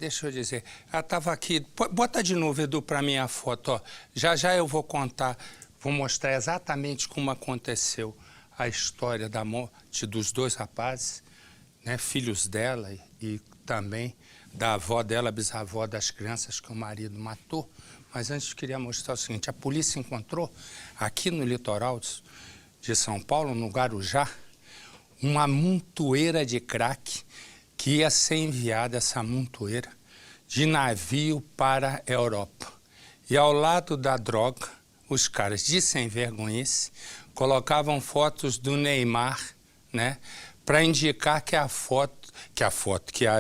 Deixa eu dizer, ela estava aqui, bota de novo, Edu, para mim a foto, ó. Já já eu vou contar, vou mostrar exatamente como aconteceu a história da morte dos dois rapazes, né, filhos dela e também da avó dela, bisavó das crianças que o marido matou. Mas antes eu queria mostrar o seguinte, a polícia encontrou aqui no litoral de São Paulo, no Guarujá, uma montoeira de crack que ia ser enviada, essa montoeira, de navio para a Europa. E ao lado da droga, os caras de sem vergonhice colocavam fotos do Neymar, né, para indicar que a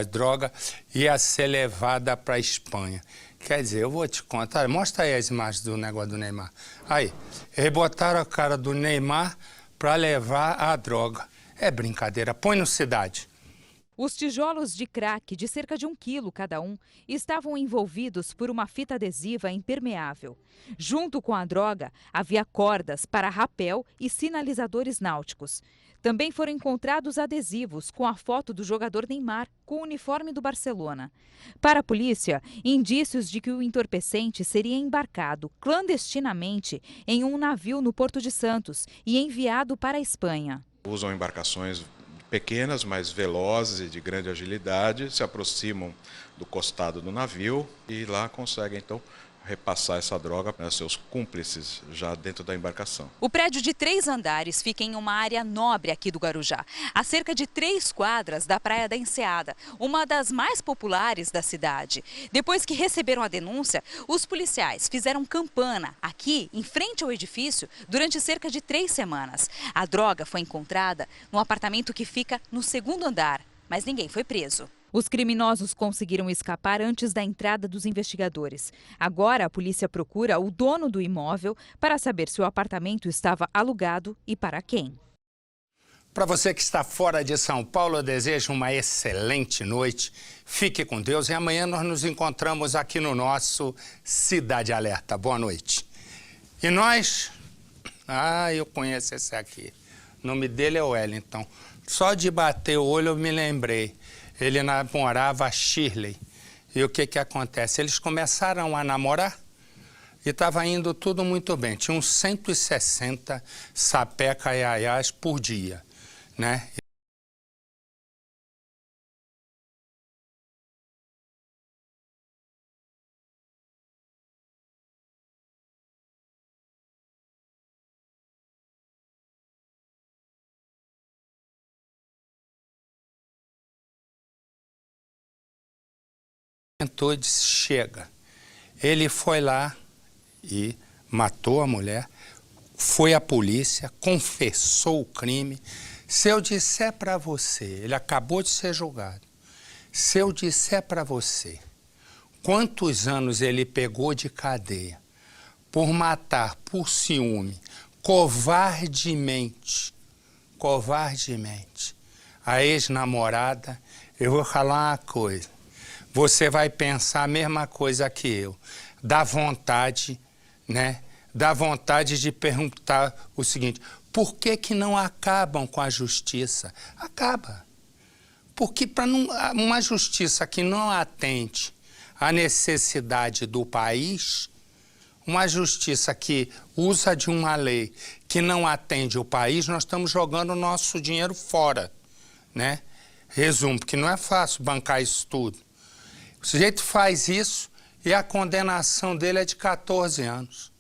droga ia ser levada para a Espanha. Quer dizer, eu vou te contar, mostra aí as imagens do negócio do Neymar. Aí, eles botaram a cara do Neymar para levar a droga. É brincadeira, põe no Cidade. Os tijolos de crack, de cerca de 1 quilo cada um, estavam envolvidos por uma fita adesiva impermeável. Junto com a droga, havia cordas para rapel e sinalizadores náuticos. Também foram encontrados adesivos com a foto do jogador Neymar com o uniforme do Barcelona. Para a polícia, indícios de que o entorpecente seria embarcado clandestinamente em um navio no Porto de Santos e enviado para a Espanha. Usam embarcações pequenas, mas velozes e de grande agilidade, se aproximam do costado do navio e lá conseguem, então, repassar essa droga para seus cúmplices já dentro da embarcação. O prédio de 3 andares fica em uma área nobre aqui do Guarujá, a cerca de 3 quadras da Praia da Enseada, uma das mais populares da cidade. Depois que receberam a denúncia, os policiais fizeram campana aqui, em frente ao edifício, durante cerca de 3 semanas. A droga foi encontrada no apartamento que fica no 2º andar, mas ninguém foi preso. Os criminosos conseguiram escapar antes da entrada dos investigadores. Agora a polícia procura o dono do imóvel para saber se o apartamento estava alugado e para quem. Para você que está fora de São Paulo, eu desejo uma excelente noite. Fique com Deus e amanhã nós nos encontramos aqui no nosso Cidade Alerta. Boa noite. E nós... eu conheço esse aqui. O nome dele é Wellington. Só de bater o olho eu me lembrei. Ele namorava a Shirley. E o que acontece? Eles começaram a namorar e estava indo tudo muito bem. Tinha uns 160 sapeca iaiás por dia, né? Tentou e disse, chega. Ele foi lá e matou a mulher, foi à polícia, confessou o crime. Se eu disser para você, ele acabou de ser julgado, se eu disser para você quantos anos ele pegou de cadeia por matar, por ciúme, covardemente, a ex-namorada, eu vou falar uma coisa. Você vai pensar a mesma coisa que eu. Dá vontade, né? Dá vontade de perguntar o seguinte, por que não acabam com a justiça? Acaba. Porque para uma justiça que não atende à necessidade do país, uma justiça que usa de uma lei que não atende o país, nós estamos jogando o nosso dinheiro fora, né? Resumo, porque não é fácil bancar isso tudo. O sujeito faz isso e a condenação dele é de 14 anos.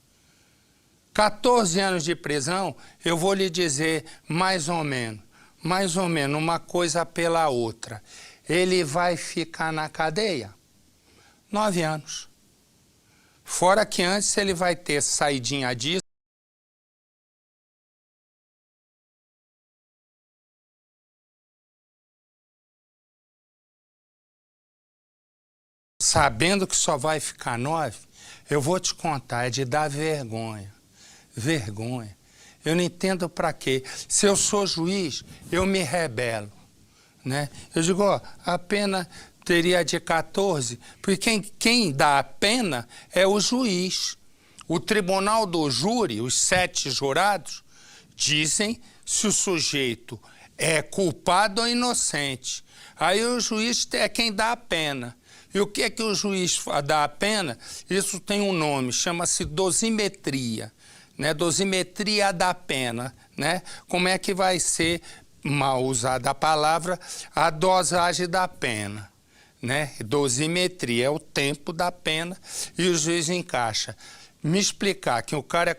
14 anos de prisão, eu vou lhe dizer mais ou menos, uma coisa pela outra. Ele vai ficar na cadeia 9 anos. Fora que antes ele vai ter saidinha disso, sabendo que só vai ficar 9, eu vou te contar, é de dar vergonha. Vergonha. Eu não entendo para quê. Se eu sou juiz, eu me rebelo, né? Eu digo, ó, a pena teria de 14, porque quem dá a pena é o juiz. O tribunal do júri, os 7 jurados, dizem se o sujeito é culpado ou inocente. Aí o juiz é quem dá a pena. E o que é que o juiz dá a pena? Isso tem um nome, chama-se dosimetria, né? Dosimetria da pena, né? Como é que vai ser, mal usada a palavra, a dosagem da pena, né? Dosimetria é o tempo da pena e o juiz encaixa. Me explicar que o cara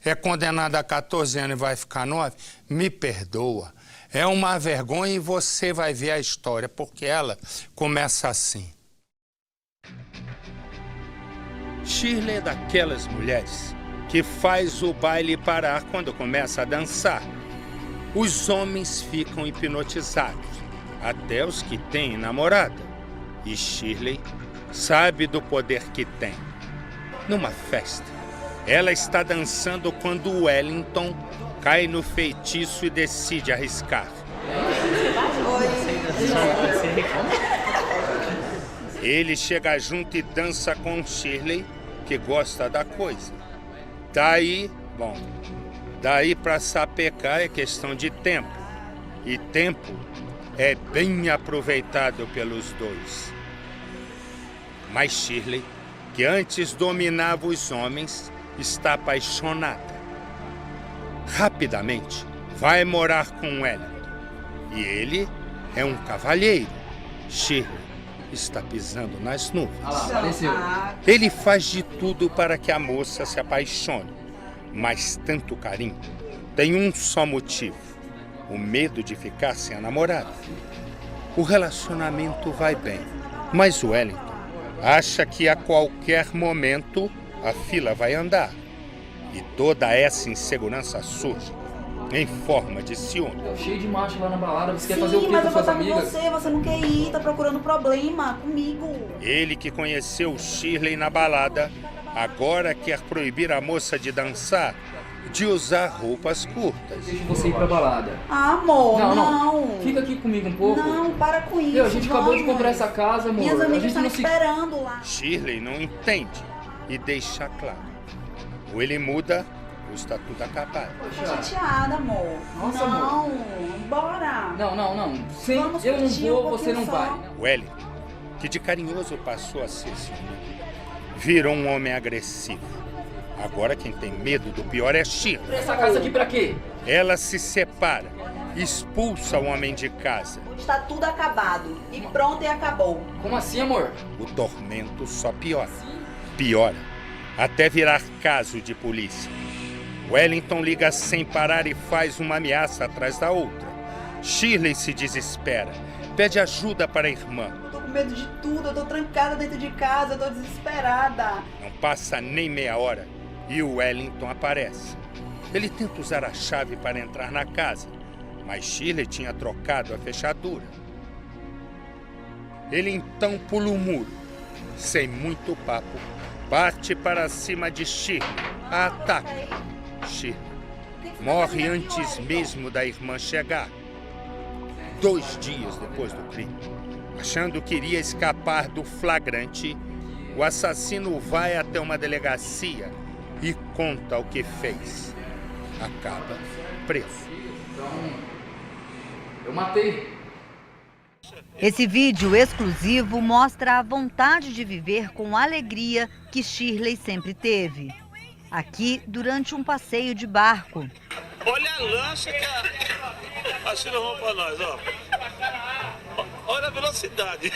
é condenado a 14 anos e vai ficar 9, me perdoa. É uma vergonha e você vai ver a história, porque ela começa assim. Shirley é daquelas mulheres que faz o baile parar quando começa a dançar. Os homens ficam hipnotizados, até os que têm namorada. E Shirley sabe do poder que tem. Numa festa, ela está dançando quando Wellington cai no feitiço e decide arriscar. Ele chega junto e dança com Shirley, que gosta da coisa. Daí para sapecar é questão de tempo. E tempo é bem aproveitado pelos dois. Mas Shirley, que antes dominava os homens, está apaixonada. Rapidamente, vai morar com Wellington. E ele é um cavalheiro. Shirley está pisando nas nuvens. Ele faz de tudo para que a moça se apaixone. Mas tanto carinho tem um só motivo: o medo de ficar sem a namorada. O relacionamento vai bem, mas Wellington acha que a qualquer momento a fila vai andar. E toda essa insegurança surge em forma de ciúme. Cheio de macho lá na balada, você quer fazer o quê com suas amigas? Sim, mas eu vou estar com você não quer ir, tá procurando problema comigo. Ele que conheceu Shirley na balada, agora quer proibir a moça de dançar, de usar roupas curtas. Deixa você ir pra balada. Ah, amor, não. Fica aqui comigo um pouco. Não, para com isso. A gente acabou de comprar essa casa, amor. Minhas amigas a gente estão esperando lá. Shirley não entende e deixa claro. Ou ele muda, ou está tudo acabado. Tô chateada, amor. Nossa, não, amor. Bora. Não. Sem, Vamos eu não curtir vou, um você não pouquinho vai. Wellington, que de carinhoso passou a ser ciúme, virou um homem agressivo. Agora quem tem medo do pior é Shirley. Essa casa aqui pra quê? Ela se separa, expulsa o homem de casa. Está tudo acabado. E pronto, e acabou. Como assim, amor? O tormento só piora. Piora, até virar caso de polícia. Wellington liga sem parar e faz uma ameaça atrás da outra. Shirley se desespera, pede ajuda para a irmã. Eu tô com medo de tudo, eu tô trancada dentro de casa, eu tô desesperada. Não passa nem meia hora e o Wellington aparece. Ele tenta usar a chave para entrar na casa, mas Shirley tinha trocado a fechadura. Ele então pula o muro. Sem muito papo, parte para cima de Shirley, a ataca. Shirley morre antes mesmo da irmã chegar. 2 dias depois do crime, achando que iria escapar do flagrante, o assassino vai até uma delegacia e conta o que fez. Acaba preso. Então, eu matei. Esse vídeo exclusivo mostra a vontade de viver com alegria que Shirley sempre teve. Aqui, durante um passeio de barco. Olha a lancha que a Shirley arrumou pra nós, ó. Olha a velocidade.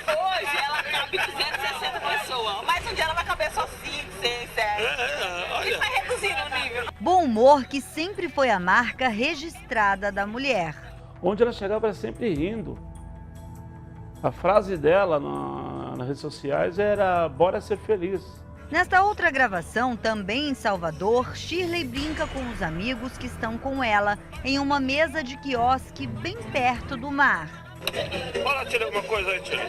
Hoje ela cabe 260 pessoas, mas um dia ela vai caber só 5, 6, 7. Olha. E vai reduzindo o nível. Bom humor que sempre foi a marca registrada da mulher. Onde ela chegava, era sempre rindo. A frase dela nas redes sociais era: bora ser feliz. Nesta outra gravação, também em Salvador, Shirley brinca com os amigos que estão com ela em uma mesa de quiosque bem perto do mar. Fala, tira alguma coisa aí, tira.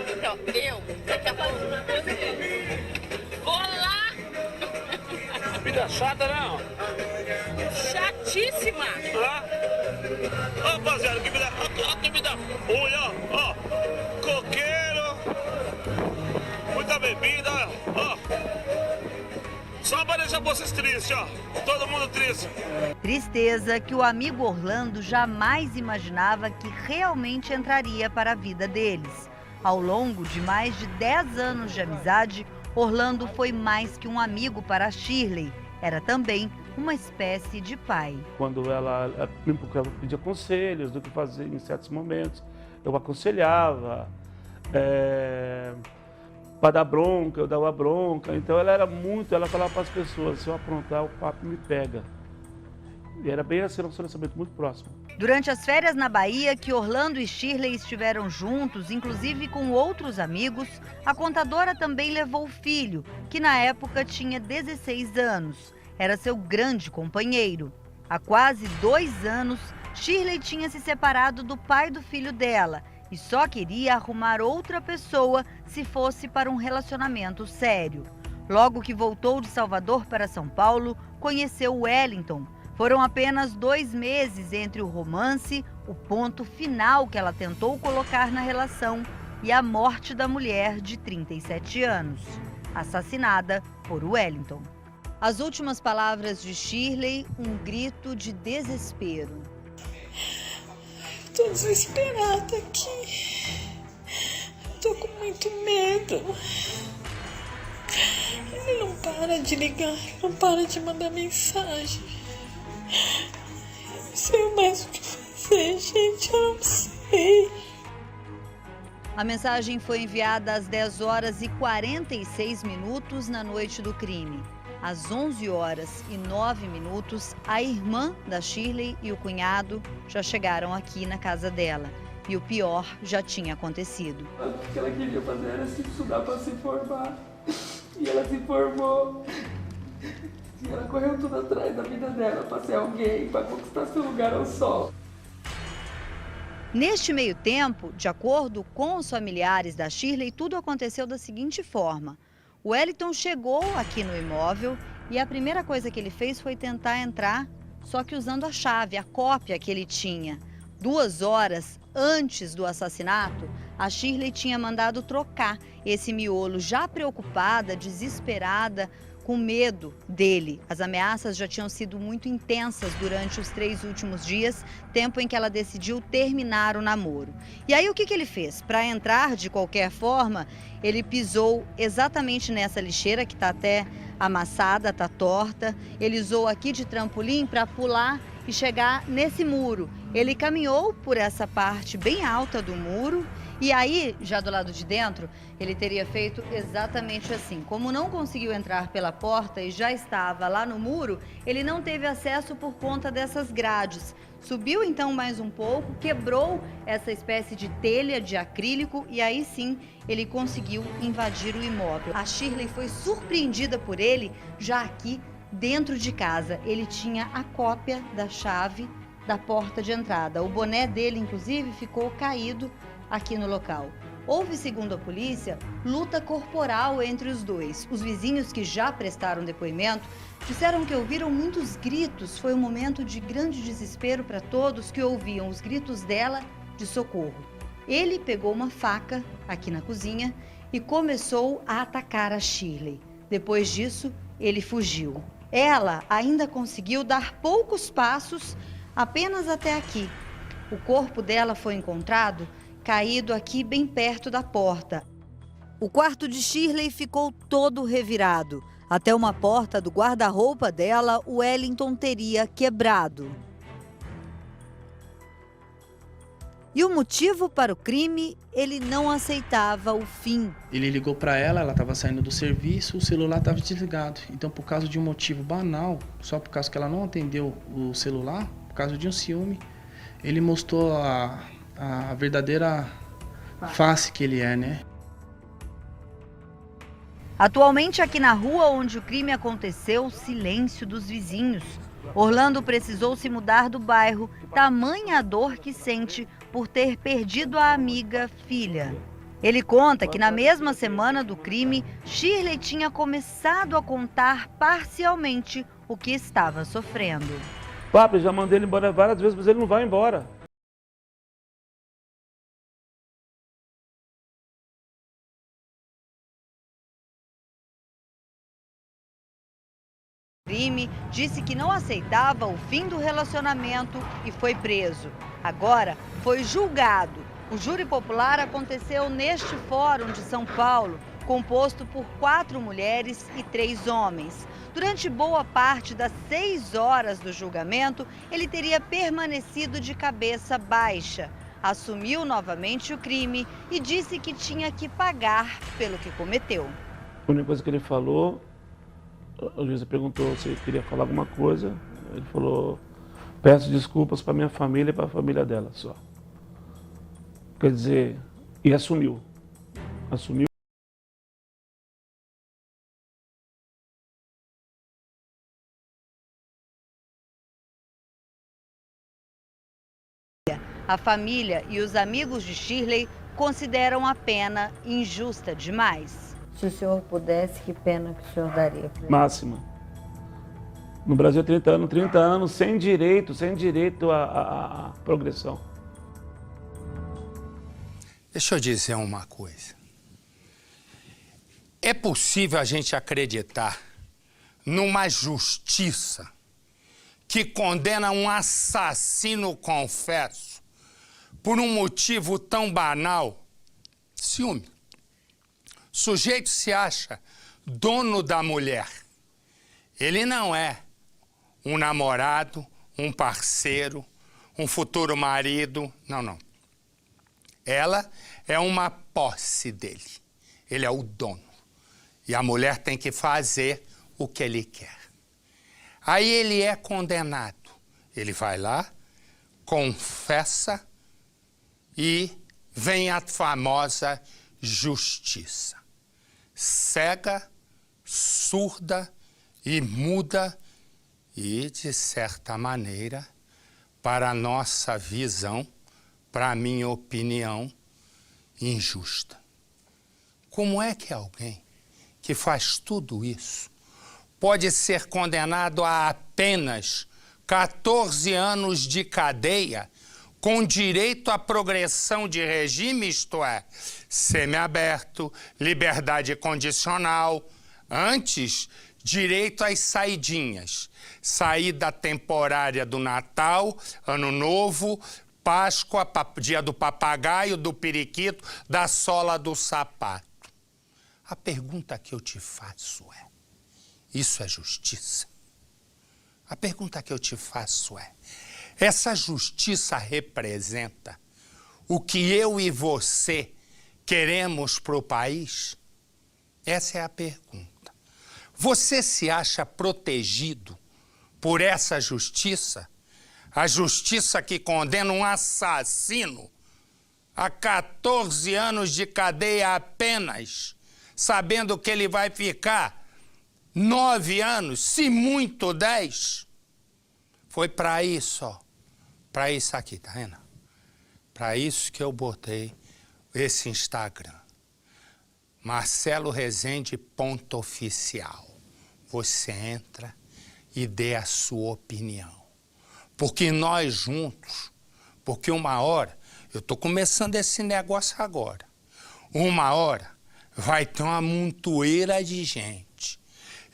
Então, você quer fazer? Vou lá! Vida chata, não? Chatíssima! Ó, rapaziada, que me dá. Ó, que me dá. Olha, ó. Coqueiro. Muita bebida, ó. Só para deixar vocês tristes, ó. Todo mundo triste. Tristeza que o amigo Orlando jamais imaginava que realmente entraria para a vida deles. Ao longo de mais de 10 anos de amizade, Orlando foi mais que um amigo para Shirley. Era também uma espécie de pai. Quando ela me procurava pedir conselhos do que fazer em certos momentos, eu aconselhava. Para dar bronca, eu dava bronca. Então ela falava para as pessoas, se eu aprontar, o papo me pega. E era bem assim, um relacionamento muito próximo. Durante as férias na Bahia, que Orlando e Shirley estiveram juntos, inclusive com outros amigos, a contadora também levou o filho, que na época tinha 16 anos. Era seu grande companheiro. Há quase 2 anos, Shirley tinha se separado do pai do filho dela e só queria arrumar outra pessoa se fosse para um relacionamento sério. Logo que voltou de Salvador para São Paulo, conheceu Wellington. Foram apenas 2 meses entre o romance, o ponto final que ela tentou colocar na relação, e a morte da mulher de 37 anos, assassinada por Wellington. As últimas palavras de Shirley, um grito de desespero. Estou desesperada aqui. Estou com muito medo. Ele não para de ligar, não para de mandar mensagem. Eu não sei mais o que fazer, gente, eu não sei. A mensagem foi enviada às 10h46 na noite do crime. Às 11h09, a irmã da Shirley e o cunhado já chegaram aqui na casa dela. E o pior já tinha acontecido. O que ela queria fazer era se estudar para se formar. E ela se formou. E ela correu tudo atrás da vida dela para ser alguém, para conquistar seu lugar ao sol. Neste meio tempo, de acordo com os familiares da Shirley, tudo aconteceu da seguinte forma. O Wellington chegou aqui no imóvel e a primeira coisa que ele fez foi tentar entrar, só que usando a chave, a cópia que ele tinha. 2 horas antes do assassinato, a Shirley tinha mandado trocar esse miolo, já preocupada, desesperada, com medo dele. As ameaças já tinham sido muito intensas durante os 3 últimos dias, tempo em que ela decidiu terminar o namoro. E aí o que ele fez? Para entrar de qualquer forma, ele pisou exatamente nessa lixeira que está até amassada, está torta. Ele usou aqui de trampolim para pular e chegar nesse muro. Ele caminhou por essa parte bem alta do muro. E aí, já do lado de dentro, ele teria feito exatamente assim. Como não conseguiu entrar pela porta e já estava lá no muro, ele não teve acesso por conta dessas grades. Subiu então mais um pouco, quebrou essa espécie de telha de acrílico e aí sim ele conseguiu invadir o imóvel. A Shirley foi surpreendida por ele já aqui dentro de casa. Ele tinha a cópia da chave da porta de entrada. O boné dele, inclusive, ficou caído aqui no local. Houve, segundo a polícia, luta corporal entre os dois. Os vizinhos que já prestaram depoimento disseram que ouviram muitos gritos. Foi um momento de grande desespero para todos que ouviam os gritos dela de socorro. Ele pegou uma faca aqui na cozinha e começou a atacar a Shirley. Depois disso, ele fugiu. Ela ainda conseguiu dar poucos passos, apenas até aqui. O corpo dela foi encontrado caído aqui bem perto da porta. O quarto de Shirley ficou todo revirado. Até uma porta do guarda-roupa dela, o Wellington teria quebrado. E o motivo para o crime, ele não aceitava o fim. Ele ligou para ela estava saindo do serviço, o celular estava desligado. Então, por causa de um motivo banal, só por causa que ela não atendeu o celular, por causa de um ciúme, ele mostrou a verdadeira face que ele é, né? Atualmente, aqui na rua onde o crime aconteceu, silêncio dos vizinhos. Orlando precisou se mudar do bairro, tamanha a dor que sente por ter perdido a amiga filha. Ele conta que na mesma semana do crime, Shirley tinha começado a contar parcialmente o que estava sofrendo. Papo, já mandei ele embora várias vezes, mas ele não vai embora. Crime, disse que não aceitava o fim do relacionamento e foi preso. Agora foi julgado O júri popular aconteceu neste fórum de São Paulo, composto por 4 mulheres e 3 homens. Durante boa parte das 6 horas do julgamento, ele teria permanecido de cabeça baixa. Assumiu novamente o crime e disse que tinha que pagar pelo que cometeu. A única coisa que ele falou, a juíza perguntou se ele queria falar alguma coisa. Ele falou, peço desculpas para minha família e para a família dela só. Quer dizer, e assumiu. Assumiu. A família e os amigos de Shirley consideram a pena injusta demais. Se o senhor pudesse, que pena que o senhor daria para ele? Máxima. No Brasil, 30 anos sem direito à progressão. Deixa eu dizer uma coisa. É possível a gente acreditar numa justiça que condena um assassino confesso por um motivo tão banal? Ciúme. O sujeito se acha dono da mulher. Ele não é um namorado, um parceiro, um futuro marido. Não, não. Ela é uma posse dele. Ele é o dono. E a mulher tem que fazer o que ele quer. Aí ele é condenado. Ele vai lá, confessa e vem a famosa justiça. Cega, surda e muda e, de certa maneira, para a nossa visão, para a minha opinião, injusta. Como é que alguém que faz tudo isso pode ser condenado a apenas 14 anos de cadeia com direito à progressão de regime, isto é, semiaberto, liberdade condicional, antes, direito às saidinhas, saída temporária do Natal, Ano Novo, Páscoa, dia do papagaio, do periquito, da sola do sapato. A pergunta que eu te faço é, isso é justiça? A pergunta que eu te faço é, essa justiça representa o que eu e você queremos para o país? Essa é a pergunta. Você se acha protegido por essa justiça? A justiça que condena um assassino a 14 anos de cadeia apenas, sabendo que ele vai ficar 9 anos, se muito 10. Foi para isso, ó. Para isso aqui, tá vendo? Para isso que eu botei esse Instagram. Marcelo Rezende _oficial. Você entra e dê a sua opinião. Porque nós juntos, porque uma hora, eu estou começando esse negócio agora, uma hora vai ter uma montoeira de gente.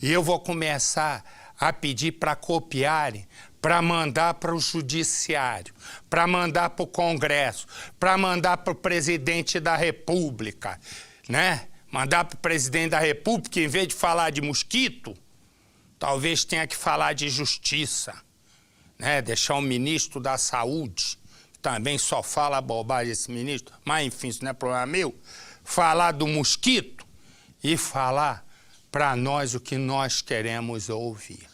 E eu vou começar a pedir para copiarem, para mandar para o judiciário, para mandar para o Congresso, para mandar para o presidente da República, né? Mandar para o presidente da República, em vez de falar de mosquito, talvez tenha que falar de justiça, né? Deixar o ministro da Saúde, também só fala bobagem esse ministro, mas enfim, isso não é problema meu, falar do mosquito e falar para nós o que nós queremos ouvir.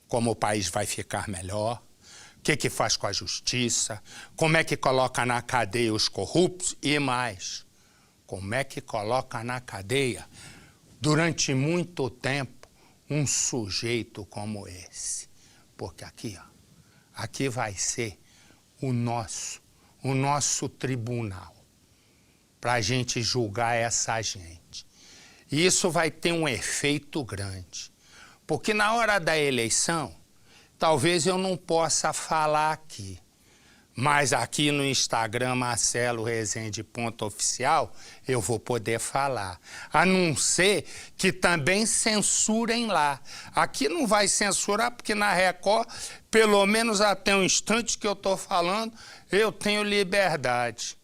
Como o país vai ficar melhor, o que faz com a justiça, como é que coloca na cadeia os corruptos e mais, como é que coloca na cadeia, durante muito tempo, um sujeito como esse. Porque aqui, ó, aqui vai ser o nosso tribunal, para a gente julgar essa gente. E isso vai ter um efeito grande. Porque na hora da eleição, talvez eu não possa falar aqui. Mas aqui no Instagram, Marcelo Rezende _oficial, eu vou poder falar. A não ser que também censurem lá. Aqui não vai censurar, porque na Record, pelo menos até o instante que eu estou falando, eu tenho liberdade.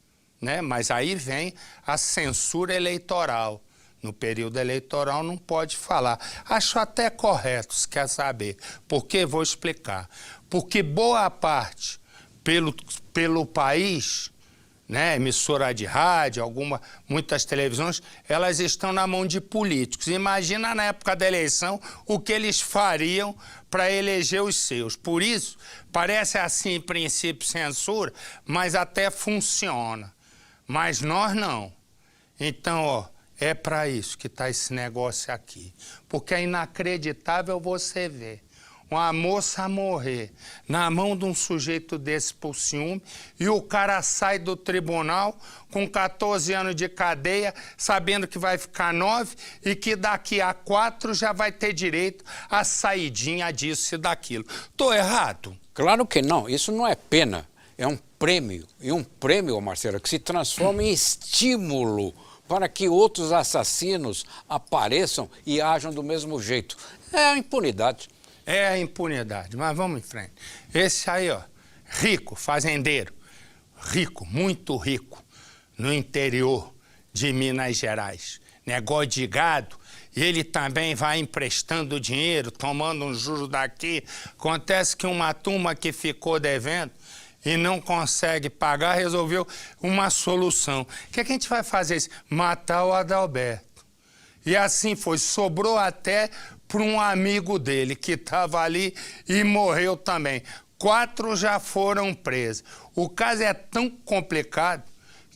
né? Mas aí vem a censura eleitoral. No período eleitoral não pode falar. Acho até correto, se quer saber. Por quê? Vou explicar. Porque boa parte, pelo país, né, emissora de rádio, muitas televisões, elas estão na mão de políticos. Imagina na época da eleição o que eles fariam para eleger os seus. Por isso, parece assim, em princípio, censura, mas até funciona. Mas nós não. Então, ó, é para isso que está esse negócio aqui. Porque é inacreditável você ver uma moça morrer na mão de um sujeito desse por ciúme e o cara sai do tribunal com 14 anos de cadeia, sabendo que vai ficar 9 e que daqui a 4 já vai ter direito à saidinha disso e daquilo. Tô errado? Claro que não. Isso não é pena. É um prêmio. E um prêmio, Marcelo, que se transforma em estímulo para que outros assassinos apareçam e ajam do mesmo jeito. É a impunidade. É a impunidade, mas vamos em frente. Esse aí, ó, rico, fazendeiro, rico, muito rico, no interior de Minas Gerais. Negócio de gado, e ele também vai emprestando dinheiro, tomando um juro daqui. Acontece que uma turma que ficou devendo e não consegue pagar, resolveu uma solução. O que a gente vai fazer? Matar o Adalberto. E assim foi, sobrou até para um amigo dele que estava ali e morreu também. 4 já foram presos. O caso é tão complicado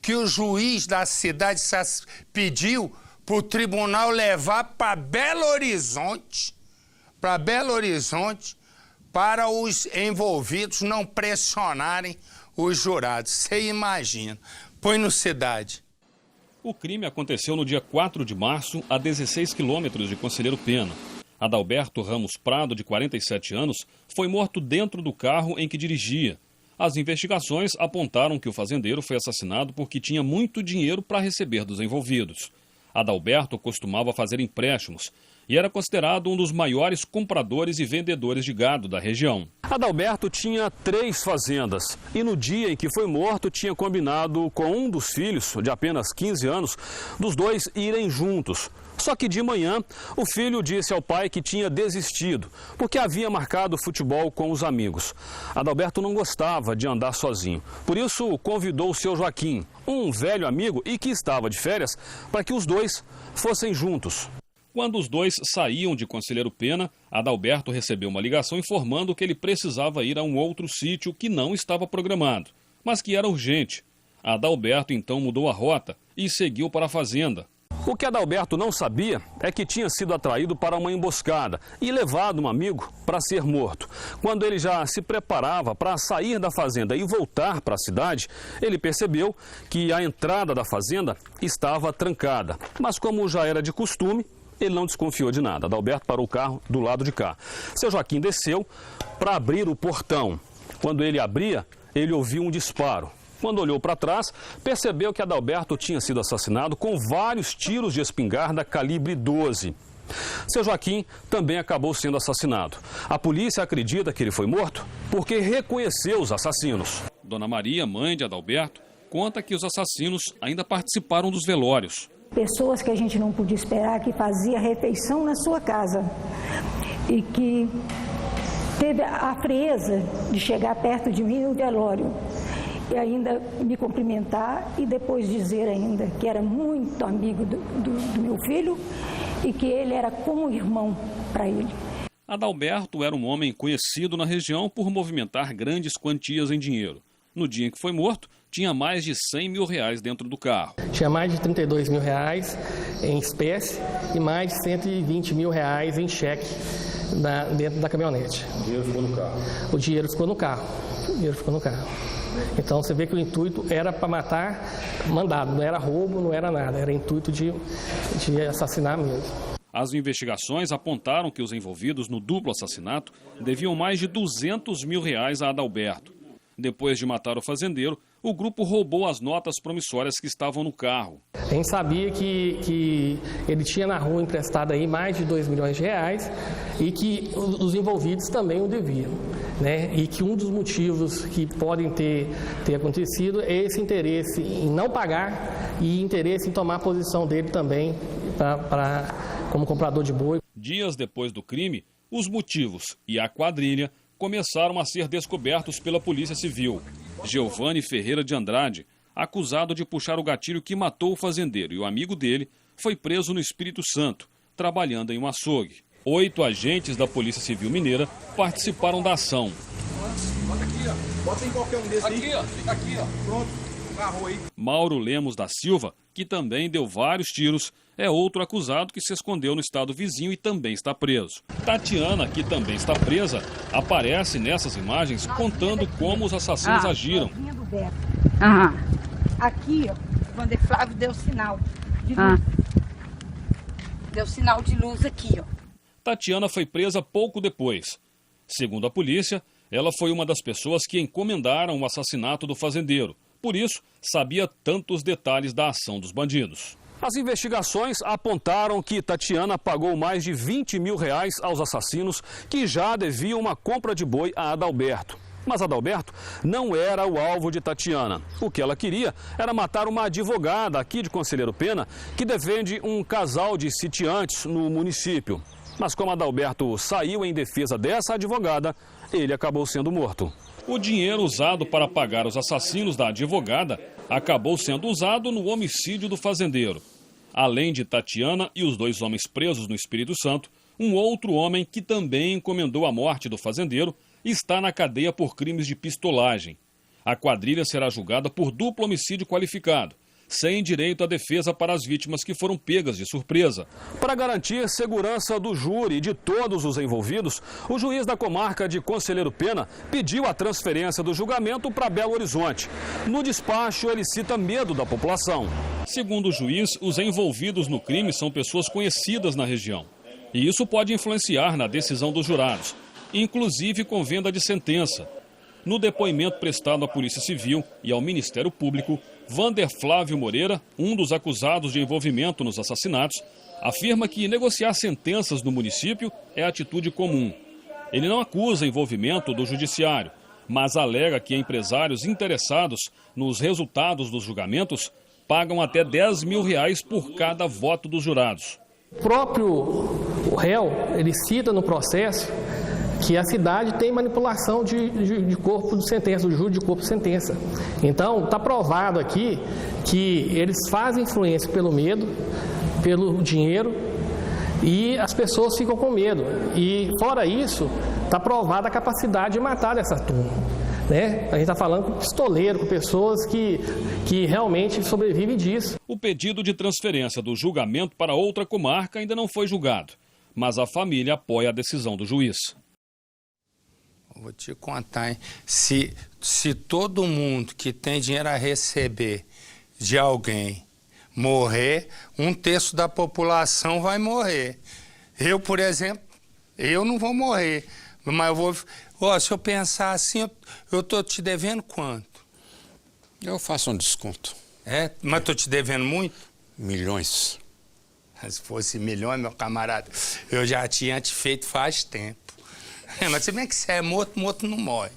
que o juiz da cidade pediu para o tribunal levar para Belo Horizonte, para os envolvidos não pressionarem os jurados. Você imagina. Põe no Cidade. O crime aconteceu no dia 4 de março, a 16 quilômetros de Conselheiro Pena. Adalberto Ramos Prado, de 47 anos, foi morto dentro do carro em que dirigia. As investigações apontaram que o fazendeiro foi assassinado porque tinha muito dinheiro para receber dos envolvidos. Adalberto costumava fazer empréstimos e era considerado um dos maiores compradores e vendedores de gado da região. Adalberto tinha 3 fazendas e no dia em que foi morto tinha combinado com um dos filhos, de apenas 15 anos, dos dois irem juntos. Só que de manhã, o filho disse ao pai que tinha desistido, porque havia marcado futebol com os amigos. Adalberto não gostava de andar sozinho, por isso convidou o seu Joaquim, um velho amigo e que estava de férias, para que os dois fossem juntos. Quando os dois saíam de Conselheiro Pena, Adalberto recebeu uma ligação informando que ele precisava ir a um outro sítio que não estava programado, mas que era urgente. Adalberto então mudou a rota e seguiu para a fazenda. O que Adalberto não sabia é que tinha sido atraído para uma emboscada e levado um amigo para ser morto. Quando ele já se preparava para sair da fazenda e voltar para a cidade, ele percebeu que a entrada da fazenda estava trancada. Mas como já era de costume, ele não desconfiou de nada. Adalberto parou o carro do lado de cá. Seu Joaquim desceu para abrir o portão. Quando ele abria, ele ouviu um disparo. Quando olhou para trás, percebeu que Adalberto tinha sido assassinado com vários tiros de espingarda calibre 12. Seu Joaquim também acabou sendo assassinado. A polícia acredita que ele foi morto porque reconheceu os assassinos. Dona Maria, mãe de Adalberto, conta que os assassinos ainda participaram dos velórios. Pessoas que a gente não podia esperar, que fazia refeição na sua casa e que teve a frieza de chegar perto de mim no velório e ainda me cumprimentar e depois dizer ainda que era muito amigo do meu filho e que ele era como um irmão para ele. Adalberto era um homem conhecido na região por movimentar grandes quantias em dinheiro. No dia em que foi morto, tinha mais de 100 mil reais dentro do carro. Tinha mais de 32 mil reais em espécie e mais de 120 mil reais em cheque dentro da caminhonete. O dinheiro ficou no carro? O dinheiro ficou no carro. Então você vê que o intuito era para matar mandado, não era roubo, não era nada, era intuito de assassinar mesmo. As investigações apontaram que os envolvidos no duplo assassinato deviam mais de 200 mil reais a Adalberto. Depois de matar o fazendeiro, o grupo roubou as notas promissórias que estavam no carro. A gente sabia que ele tinha na rua emprestado aí mais de R$2 milhões e que os envolvidos também o deviam, né? E que um dos motivos que podem ter acontecido é esse interesse em não pagar e interesse em tomar a posição dele também como comprador de boi. Dias depois do crime, os motivos e a quadrilha começaram a ser descobertos pela Polícia Civil. Giovanni Ferreira de Andrade, acusado de puxar o gatilho que matou o fazendeiro e o amigo dele, foi preso no Espírito Santo, trabalhando em um açougue. 8 agentes da Polícia Civil Mineira participaram da ação. Bota aqui, ó. Bota em qualquer um desses aí. Aqui, ó. Fica aqui, ó. Pronto. Agarrou aí. Mauro Lemos da Silva, que também deu vários tiros, é outro acusado que se escondeu no estado vizinho e também está preso. Tatiana, que também está presa, aparece nessas imagens contando como os assassinos agiram. Aqui, ó, o Vander Flávio deu sinal de luz. Deu sinal de luz aqui, ó. Tatiana foi presa pouco depois. Segundo a polícia, ela foi uma das pessoas que encomendaram o assassinato do fazendeiro. Por isso, sabia tantos detalhes da ação dos bandidos. As investigações apontaram que Tatiana pagou mais de R$20 mil aos assassinos que já deviam uma compra de boi a Adalberto. Mas Adalberto não era o alvo de Tatiana. O que ela queria era matar uma advogada aqui de Conselheiro Pena que defende um casal de sitiantes no município. Mas como Adalberto saiu em defesa dessa advogada, ele acabou sendo morto. O dinheiro usado para pagar os assassinos da advogada acabou sendo usado no homicídio do fazendeiro. Além de Tatiana e os 2 homens presos no Espírito Santo, um outro homem que também encomendou a morte do fazendeiro está na cadeia por crimes de pistolagem. A quadrilha será julgada por duplo homicídio qualificado, sem direito à defesa para as vítimas que foram pegas de surpresa. Para garantir segurança do júri e de todos os envolvidos, o juiz da comarca de Conselheiro Pena pediu a transferência do julgamento para Belo Horizonte. No despacho, ele cita medo da população. Segundo o juiz, os envolvidos no crime são pessoas conhecidas na região. E isso pode influenciar na decisão dos jurados, inclusive com venda de sentença. No depoimento prestado à Polícia Civil e ao Ministério Público, Vander Flávio Moreira, um dos acusados de envolvimento nos assassinatos, afirma que negociar sentenças no município é atitude comum. Ele não acusa envolvimento do judiciário, mas alega que empresários interessados nos resultados dos julgamentos pagam até R$10 mil por cada voto dos jurados. O próprio réu, ele cita no processo que a cidade tem manipulação de corpo de sentença, do júri de corpo de sentença. Então, está provado aqui que eles fazem influência pelo medo, pelo dinheiro, e as pessoas ficam com medo. E, fora isso, está provada a capacidade de matar dessa turma. Né? A gente está falando com pistoleiro, com pessoas que realmente sobrevivem disso. O pedido de transferência do julgamento para outra comarca ainda não foi julgado, mas a família apoia a decisão do juiz. Vou te contar, hein? Se todo mundo que tem dinheiro a receber de alguém morrer, 1/3 da população vai morrer. Eu, por exemplo, eu não vou morrer, mas eu vou... Ó, se eu pensar assim, eu tô te devendo quanto? Eu faço um desconto. É? Mas tô te devendo muito? Milhões. Se fosse milhões, meu camarada, eu já tinha te feito faz tempo. Mas se bem que você é morto, morto não morre,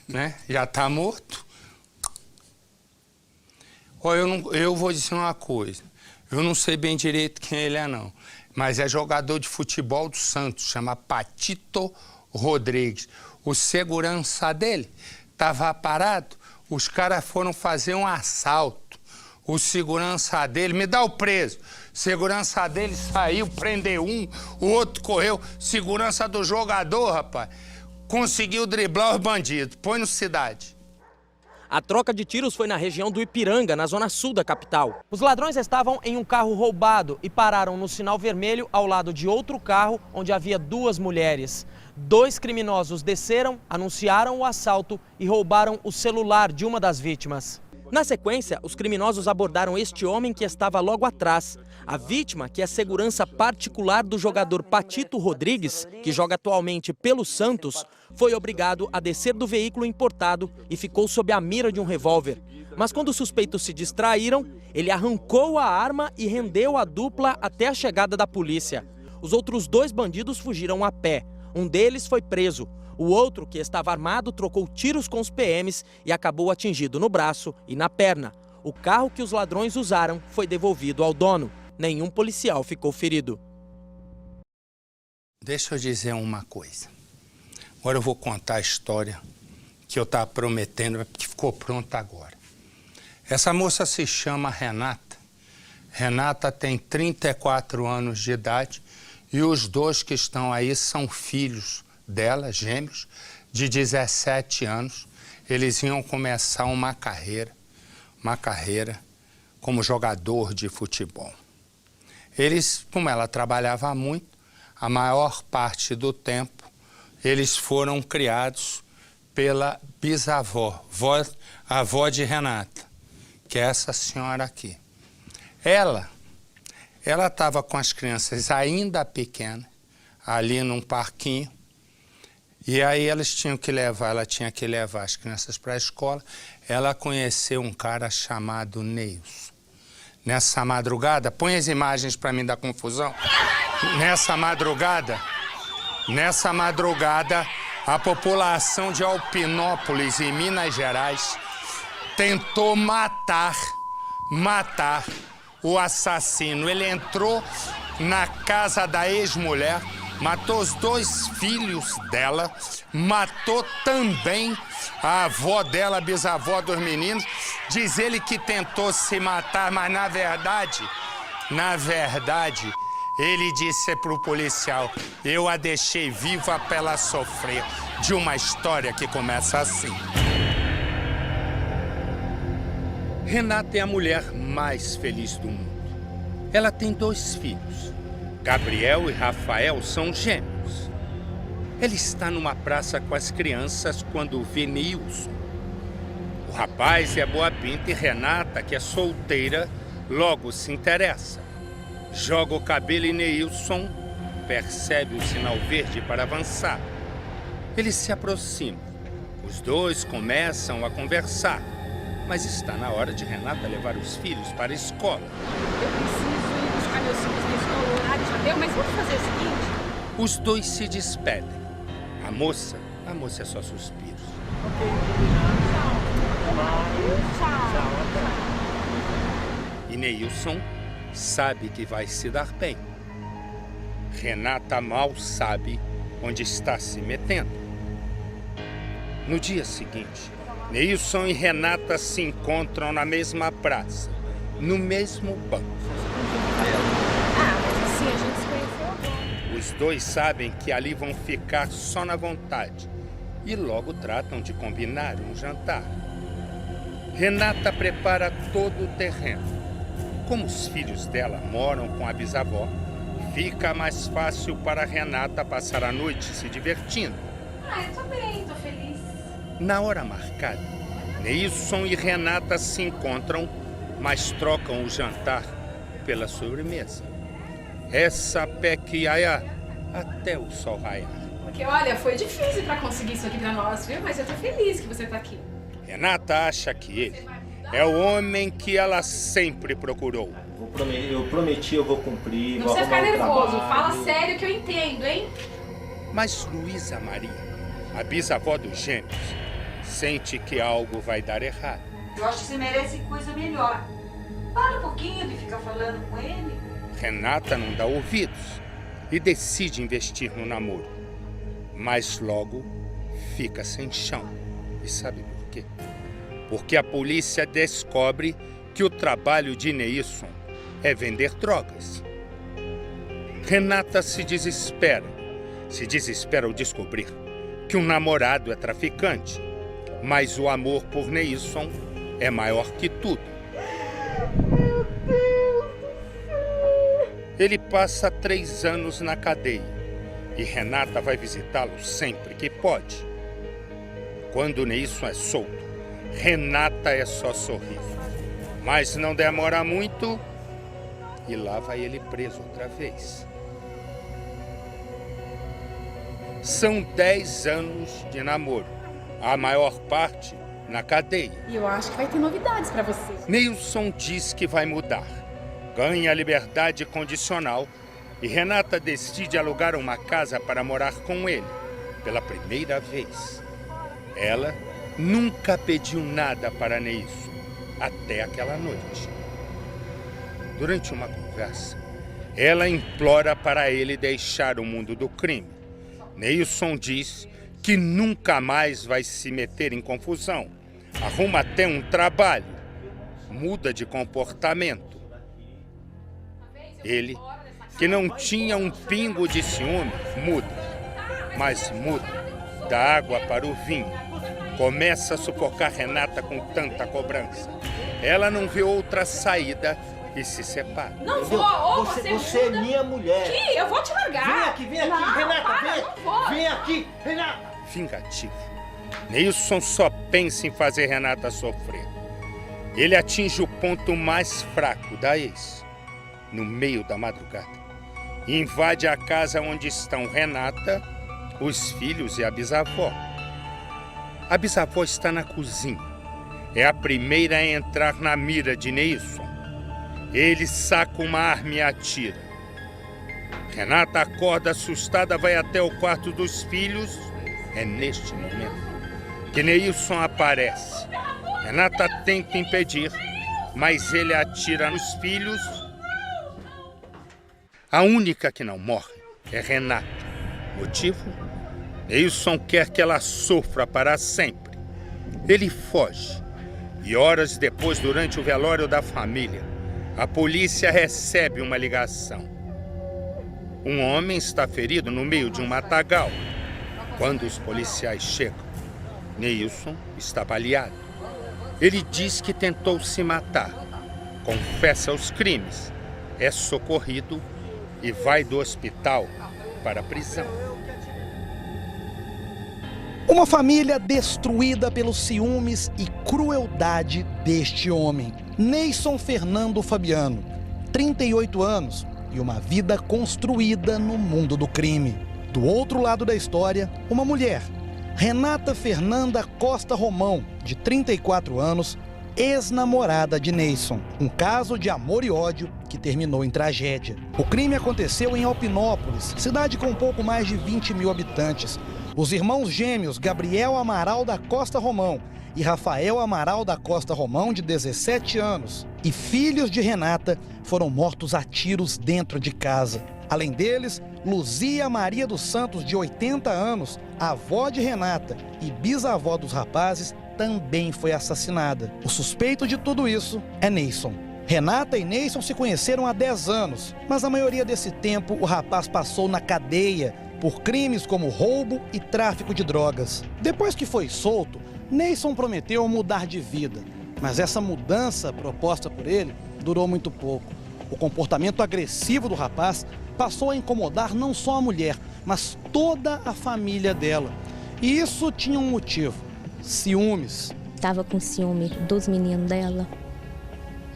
né? Já tá morto. Ó, eu vou dizer uma coisa. Eu não sei bem direito quem ele é, não. Mas é jogador de futebol do Santos, chama Patito Rodrigues. O segurança dele tava parado, os caras foram fazer um assalto. O segurança dele, me dá o preso. Segurança dele saiu, prendeu um, o outro correu. Segurança do jogador, rapaz, conseguiu driblar os bandidos. Põe no cidade. A troca de tiros foi na região do Ipiranga, na zona sul da capital. Os ladrões estavam em um carro roubado e pararam no sinal vermelho ao lado de outro carro onde havia 2 mulheres. 2 criminosos desceram, anunciaram o assalto e roubaram o celular de uma das vítimas. Na sequência, os criminosos abordaram este homem que estava logo atrás. A vítima, que é segurança particular do jogador Patito Rodrigues, que joga atualmente pelo Santos, foi obrigado a descer do veículo importado e ficou sob a mira de um revólver. Mas quando os suspeitos se distraíram, ele arrancou a arma e rendeu a dupla até a chegada da polícia. Os outros 2 bandidos fugiram a pé. Um deles foi preso. O outro, que estava armado, trocou tiros com os PMs e acabou atingido no braço e na perna. O carro que os ladrões usaram foi devolvido ao dono. Nenhum policial ficou ferido. Deixa eu dizer uma coisa. Agora eu vou contar a história que eu estava prometendo, que ficou pronta agora. Essa moça se chama Renata. Renata tem 34 anos de idade e os 2 que estão aí são filhos dela, gêmeos, de 17 anos. Eles iam começar uma carreira como jogador de futebol. Eles, como ela trabalhava muito, a maior parte do tempo, eles foram criados pela bisavó, a avó de Renata, que é essa senhora aqui. Ela estava com as crianças ainda pequenas, ali num parquinho, e aí ela tinha que levar as crianças para a escola. Ela conheceu um cara chamado Neilson. Nessa madrugada, põe as imagens para mim da confusão. Nessa madrugada, a população de Alpinópolis, em Minas Gerais, tentou matar o assassino. Ele entrou na casa da ex-mulher, matou os 2 filhos dela, matou também a avó dela, a bisavó dos meninos. Diz ele que tentou se matar, mas na verdade, ele disse pro policial: eu a deixei viva pra ela sofrer. De uma história que começa assim. Renata é a mulher mais feliz do mundo. Ela tem 2 filhos. Gabriel e Rafael são gêmeos. Ela está numa praça com as crianças quando vê Neilson. O rapaz é boa pinta e Renata, que é solteira, logo se interessa. Joga o cabelo e Neilson percebe o sinal verde para avançar. Eles se aproximam. Os 2 começam a conversar. Mas está na hora de Renata levar os filhos para a escola. Eu preciso ir buscar meus filhos na escola, o horário já deu, mas vamos fazer o seguinte. Os 2 se despedem. A moça é só suspiros. E Neilson sabe que vai se dar bem. Renata mal sabe onde está se metendo. No dia seguinte, Neilson e Renata se encontram na mesma praça, no mesmo banco. Mas assim a gente se conheceu. Os 2 sabem que ali vão ficar só na vontade e logo tratam de combinar um jantar. Renata prepara todo o terreno. Como os filhos dela moram com a bisavó, fica mais fácil para Renata passar a noite se divertindo. Eu tô bem, tô feliz. Na hora marcada, Neilson e Renata se encontram, mas trocam o jantar pela sobremesa. Essa pequiaia até o sol raiar. Porque, olha, foi difícil pra conseguir isso aqui pra nós, viu? Mas eu tô feliz que você tá aqui. Renata acha que ele é o homem que ela sempre procurou. Eu prometi, eu vou cumprir. Não precisa ficar nervoso, fala sério que eu entendo, hein? Mas Luísa Maria, a bisavó dos gêmeos, sente que algo vai dar errado. Eu acho que você merece coisa melhor. Para um pouquinho de ficar falando com ele. Renata não dá ouvidos e decide investir no namoro. Mas logo fica sem chão. E sabe por quê? Porque a polícia descobre que o trabalho de Neilson é vender drogas. Renata se desespera ao descobrir que um namorado é traficante. Mas o amor por Neilson é maior que tudo. Ele passa 3 anos na cadeia e Renata vai visitá-lo sempre que pode. Quando Neilson é solto, Renata é só sorrir. Mas não demora muito e lá vai ele preso outra vez. São 10 anos de namoro, a maior parte na cadeia. E eu acho que vai ter novidades pra você. Neilson diz que vai mudar, ganha liberdade condicional e Renata decide alugar uma casa para morar com ele pela primeira vez. Ela nunca pediu nada para Neilson, até aquela noite. Durante uma conversa, ela implora para ele deixar o mundo do crime. Neilson diz que nunca mais vai se meter em confusão. Arruma até um trabalho, muda de comportamento. Ele, que não tinha um pingo de ciúme, muda, mas muda da água para o vinho. Começa a sufocar Renata com tanta cobrança. Ela não vê outra saída e se separa. Não vou, ou você é minha mulher. Que? Eu vou te largar. Vem aqui, não, Renata, para, vem aqui, Renata. Vingativo, Neilson só pensa em fazer Renata sofrer. Ele atinge o ponto mais fraco da ex, no meio da madrugada, e invade a casa onde estão Renata, os filhos e a bisavó. A bisavó está na cozinha. É a primeira a entrar na mira de Neilson. Ele saca uma arma e atira. Renata acorda assustada, vai até o quarto dos filhos. É neste momento que Neilson aparece. Renata tenta impedir, mas ele atira nos filhos. A única que não morre é Renata. Motivo? Neilson quer que ela sofra para sempre. Ele foge. E horas depois, durante o velório da família, a polícia recebe uma ligação. Um homem está ferido no meio de um matagal. Quando os policiais chegam, Neilson está baleado. Ele diz que tentou se matar, confessa os crimes, é socorrido e vai do hospital para a prisão. Uma família destruída pelos ciúmes e crueldade deste homem. Neilson Fernando Fabiano, 38 anos e uma vida construída no mundo do crime. Do outro lado da história, uma mulher, Renata Fernanda Costa Romão, de 34 anos, ex-namorada de Neilson. Um caso de amor e ódio que terminou em tragédia. O crime aconteceu em Alpinópolis, cidade com pouco mais de 20 mil habitantes. Os irmãos gêmeos Gabriel Amaral da Costa Romão e Rafael Amaral da Costa Romão, de 17 anos, e filhos de Renata, foram mortos a tiros dentro de casa. Além deles, Luzia Maria dos Santos, de 80 anos, avó de Renata e bisavó dos rapazes, também foi assassinada. O suspeito de tudo isso é Neilson. Renata e Neilson se conheceram há 10 anos, mas a maioria desse tempo o rapaz passou na cadeia por crimes como roubo e tráfico de drogas. Depois que foi solto, Neilson prometeu mudar de vida, mas essa mudança proposta por ele durou muito pouco. O comportamento agressivo do rapaz passou a incomodar não só a mulher, mas toda a família dela. E isso tinha um motivo: ciúmes. Estava com ciúme dos meninos dela.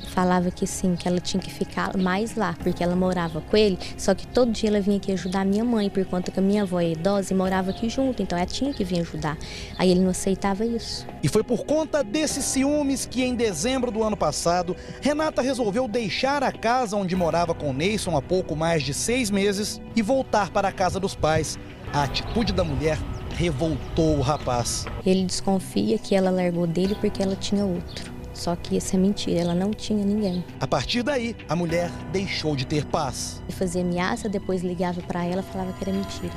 Falava que sim, que ela tinha que ficar mais lá, porque ela morava com ele, só que todo dia ela vinha aqui ajudar a minha mãe, por conta que a minha avó é idosa e morava aqui junto, então ela tinha que vir ajudar. Aí ele não aceitava isso. E foi por conta desses ciúmes que, em dezembro do ano passado, Renata resolveu deixar a casa onde morava com Neilson há pouco mais de 6 meses e voltar para a casa dos pais. A atitude da mulher revoltou o rapaz. Ele desconfia que ela largou dele porque ela tinha outro. Só que isso é mentira, ela não tinha ninguém. A partir daí, a mulher deixou de ter paz. Ele fazia ameaça, depois ligava para ela e falava que era mentira.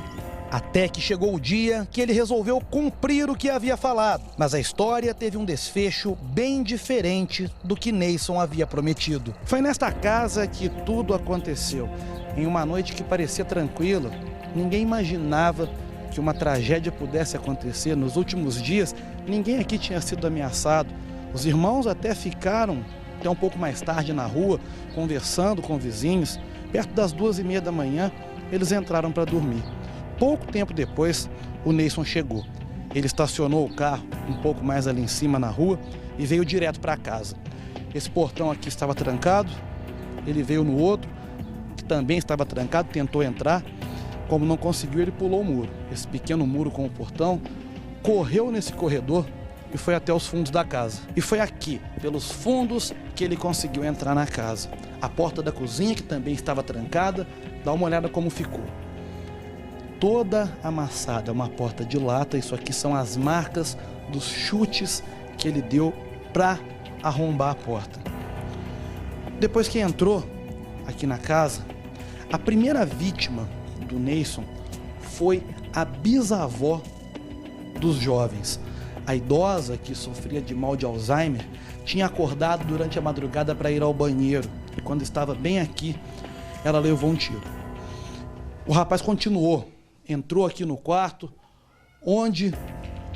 Até que chegou o dia que ele resolveu cumprir o que havia falado. Mas a história teve um desfecho bem diferente do que Neilson havia prometido. Foi nesta casa que tudo aconteceu. Em uma noite que parecia tranquila, ninguém imaginava que uma tragédia pudesse acontecer. Nos últimos dias, ninguém aqui tinha sido ameaçado. Os irmãos até ficaram até um pouco mais tarde na rua, conversando com vizinhos. Perto das 2h30 da manhã, eles entraram para dormir. Pouco tempo depois, o Neilson chegou. ele estacionou o carro um pouco mais ali em cima na rua e veio direto para casa. Esse portão aqui estava trancado, ele veio no outro, que também estava trancado, tentou entrar. Como não conseguiu, ele pulou o muro. Esse pequeno muro com o portão, correu nesse corredor e foi até os fundos da casa. E foi aqui, pelos fundos, que ele conseguiu entrar na casa. A porta da cozinha, que também estava trancada, dá uma olhada como ficou. Toda amassada, uma porta de lata. Isso aqui são as marcas dos chutes que ele deu para arrombar a porta. Depois que entrou aqui na casa, a primeira vítima do Neyson foi a bisavó dos jovens. A idosa, que sofria de mal de Alzheimer, tinha acordado durante a madrugada para ir ao banheiro. E quando estava bem aqui, ela levou um tiro. O rapaz continuou, entrou aqui no quarto, onde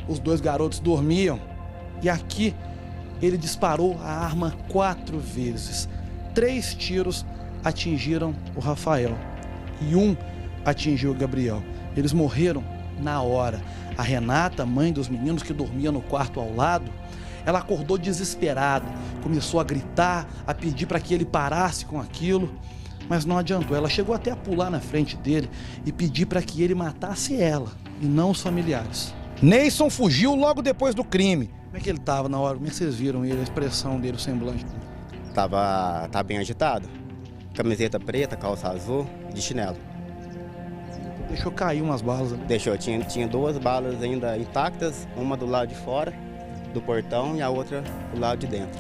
os dois garotos dormiam. E aqui ele disparou a arma 4 vezes. 3 tiros atingiram o Rafael e 1 atingiu o Gabriel. Eles morreram na hora. A Renata, mãe dos meninos que dormia no quarto ao lado, ela acordou desesperada, começou a gritar, a pedir para que ele parasse com aquilo, mas não adiantou. Ela chegou até a pular na frente dele e pedir para que ele matasse ela e não os familiares. Neyson fugiu logo depois do crime. Como é que ele estava na hora? Como é que vocês viram ele, a expressão dele, o semblante? Tava bem agitado. Camiseta preta, calça azul, de chinelo. Deixou cair umas balas ali. Deixou, tinha 2 balas ainda intactas, uma do lado de fora do portão e a outra do lado de dentro.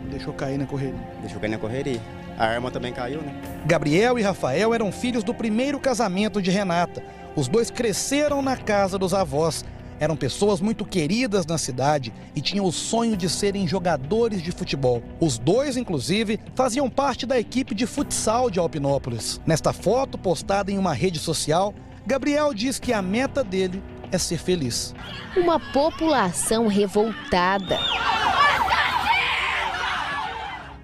Deixou cair na correria. Deixou cair na correria. A arma também caiu, né? Gabriel e Rafael eram filhos do primeiro casamento de Renata. Os dois cresceram na casa dos avós. Eram pessoas muito queridas na cidade e tinham o sonho de serem jogadores de futebol. Os dois, inclusive, faziam parte da equipe de futsal de Alpinópolis. Nesta foto, postada em uma rede social, Gabriel diz que a meta dele é ser feliz. Uma população revoltada.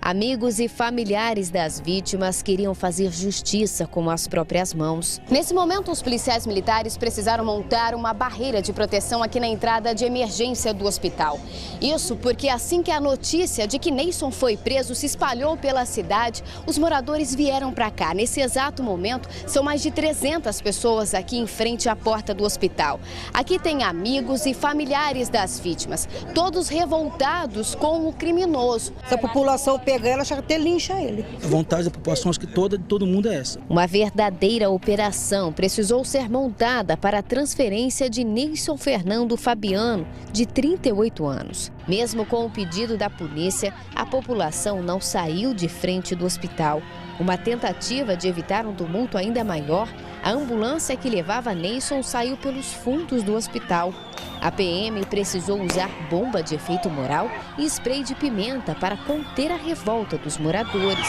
Amigos e familiares das vítimas queriam fazer justiça com as próprias mãos. Nesse momento, os policiais militares precisaram montar uma barreira de proteção aqui na entrada de emergência do hospital. Isso porque assim que a notícia de que Neyson foi preso se espalhou pela cidade, os moradores vieram para cá. Nesse exato momento, são mais de 300 pessoas aqui em frente à porta do hospital. Aqui tem amigos e familiares das vítimas, todos revoltados com o criminoso. Essa população pegar ela, já até lincha ele. A vontade da população, acho que todo mundo é essa. Uma verdadeira operação precisou ser montada para a transferência de Neyson Fernando Fabiano, de 38 anos. Mesmo com o pedido da polícia, a população não saiu de frente do hospital. Uma tentativa de evitar um tumulto ainda maior, a ambulância que levava Neyson saiu pelos fundos do hospital. A PM precisou usar bomba de efeito moral e spray de pimenta para conter a revolta dos moradores.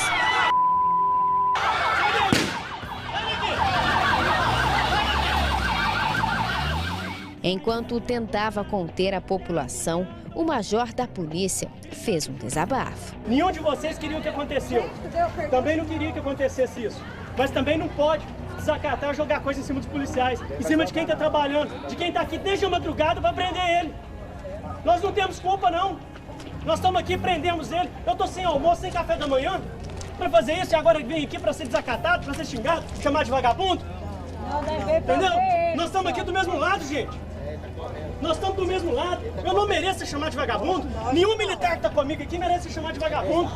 Enquanto tentava conter a população, o major da polícia fez um desabafo. Nenhum de vocês queria o que aconteceu. Também não queria que acontecesse isso. Mas também não pode desacatar, jogar coisa em cima dos policiais, em cima de quem está trabalhando, de quem está aqui desde a madrugada para prender ele. Nós não temos culpa, não. Nós estamos aqui, prendemos ele. Eu estou sem almoço, sem café da manhã, para fazer isso e agora ele vem aqui para ser desacatado, para ser xingado, chamar de vagabundo. Entendeu? Nós estamos aqui do mesmo lado, gente. Nós estamos do mesmo lado. Eu não mereço ser chamado de vagabundo. Nenhum militar que está comigo aqui merece ser chamado de vagabundo.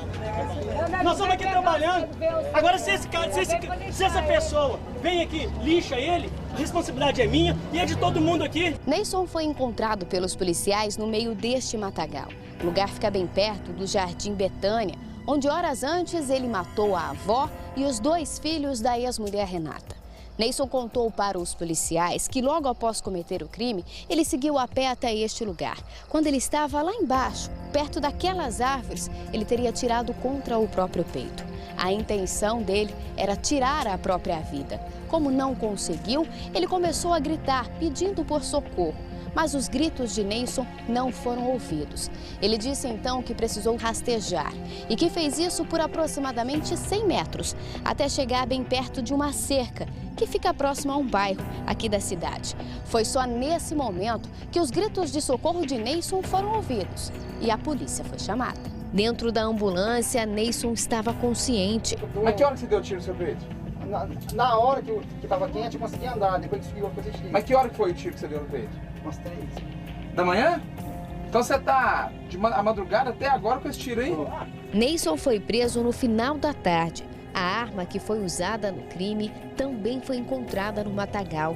Nós estamos aqui trabalhando. Agora, se essa pessoa vem aqui, lixa ele, a responsabilidade é minha e é de todo mundo aqui. Neyson foi encontrado pelos policiais no meio deste matagal. O lugar fica bem perto do Jardim Betânia, onde horas antes ele matou a avó e os 2 filhos da ex-mulher Renata. Neyson contou para os policiais que logo após cometer o crime, ele seguiu a pé até este lugar. Quando ele estava lá embaixo, perto daquelas árvores, ele teria atirado contra o próprio peito. A intenção dele era tirar a própria vida. Como não conseguiu, ele começou a gritar, pedindo por socorro. Mas os gritos de Neyson não foram ouvidos. Ele disse então que precisou rastejar e que fez isso por aproximadamente 100 metros, até chegar bem perto de uma cerca que fica próximo a um bairro aqui da cidade. Foi só nesse momento que os gritos de socorro de Neisson foram ouvidos e a polícia foi chamada. Dentro da ambulância, Neisson estava consciente. Mas que hora que você deu o tiro no seu peito? Na hora que estava quente, eu consegui andar, depois que eu consegui tiro. Mas que hora que foi o tiro que você deu no peito? Umas 3. Da manhã? Então você tá a madrugada até agora com esse tiro aí? Neisson foi preso no final da tarde. A arma que foi usada no crime também foi encontrada no matagal.